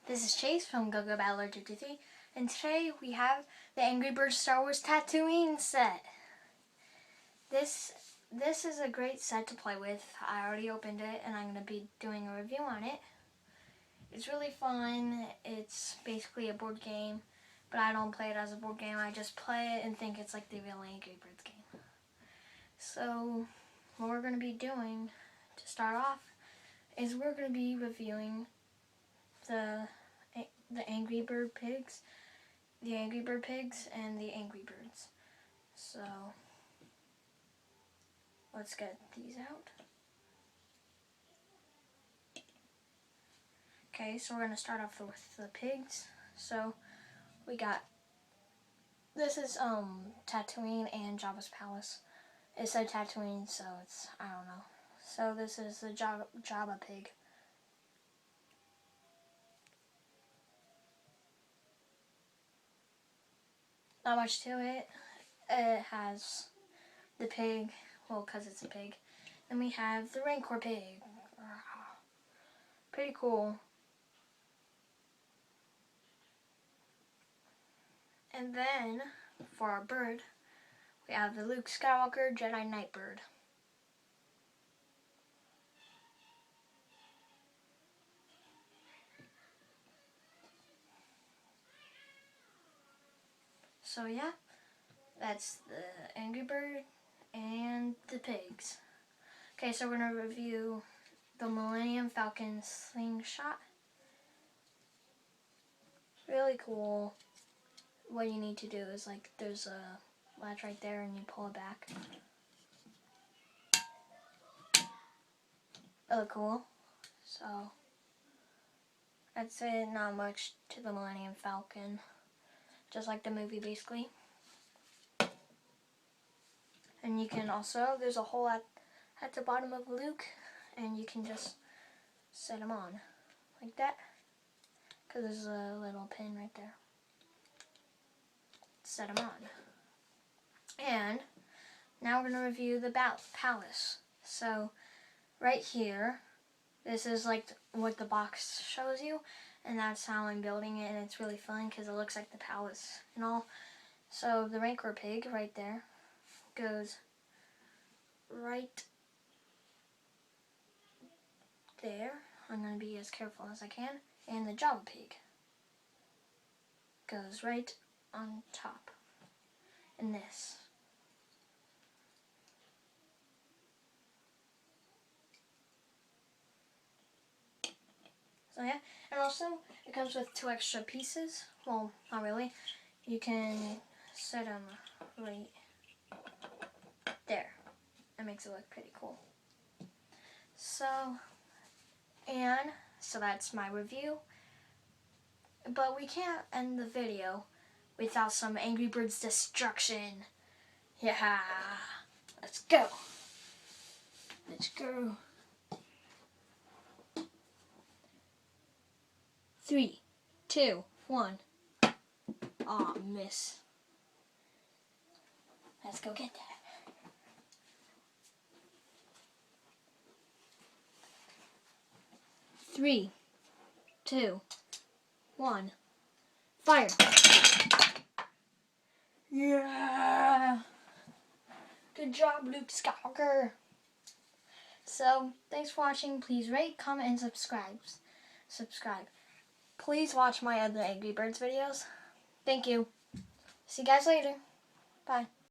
This is Chase from GoGo Battler 223, and today we have the Angry Birds Star Wars Tatooine set. This is a great set to play with. I already opened it and I'm going to be doing a review on it. It's really fun. It's basically a board game, but I don't play it as a board game. I just play it and think it's like the real Angry Birds game. So what we're going to be doing to start off is we're going to be reviewing the Angry Bird pigs, and the Angry Birds. So let's get these out. Okay, so we're gonna start off with the pigs. So we got, this is Tatooine and Jabba's palace. It said Tatooine, so it's, I don't know. So this is the Jabba pig. Not much to it. It has the pig, well, because it's a pig. Then we have the Rancor pig. Pretty cool. And then, for our bird, we have the Luke Skywalker Jedi Nightbird. So yeah, that's the Angry Bird and the pigs. Okay, so we're going to review the Millennium Falcon slingshot. Really cool. What you need to do is, like, there's a latch right there and you pull it back. Really cool. So I'd say not much to the Millennium Falcon. Just like the movie, basically. And you can also, there's a hole at the bottom of Luke, and you can just set him on like that, because there's a little pin right there. Set him on. And now we're going to review the palace. So right here, this is like what the box shows you, and that's how I'm building it, and it's really fun because it looks like the palace and all. So the Rancor pig right there goes right there. I'm going to be as careful as I can. And the Jabba pig goes right on top in this. So yeah, and also it comes with 2 extra pieces. Well, not really. You can set them right there. That makes it look pretty cool. So that's my review. But we can't end the video without some Angry Birds destruction. Yeah, let's go. Let's go. 3, 2, 1. Aw, miss. Let's go get that. 3, 2, 1. Fire. Yeah. Good job, Luke Skywalker. So, thanks for watching. Please rate, comment, and subscribe. Please watch my other Angry Birds videos. Thank you. See you guys later. Bye.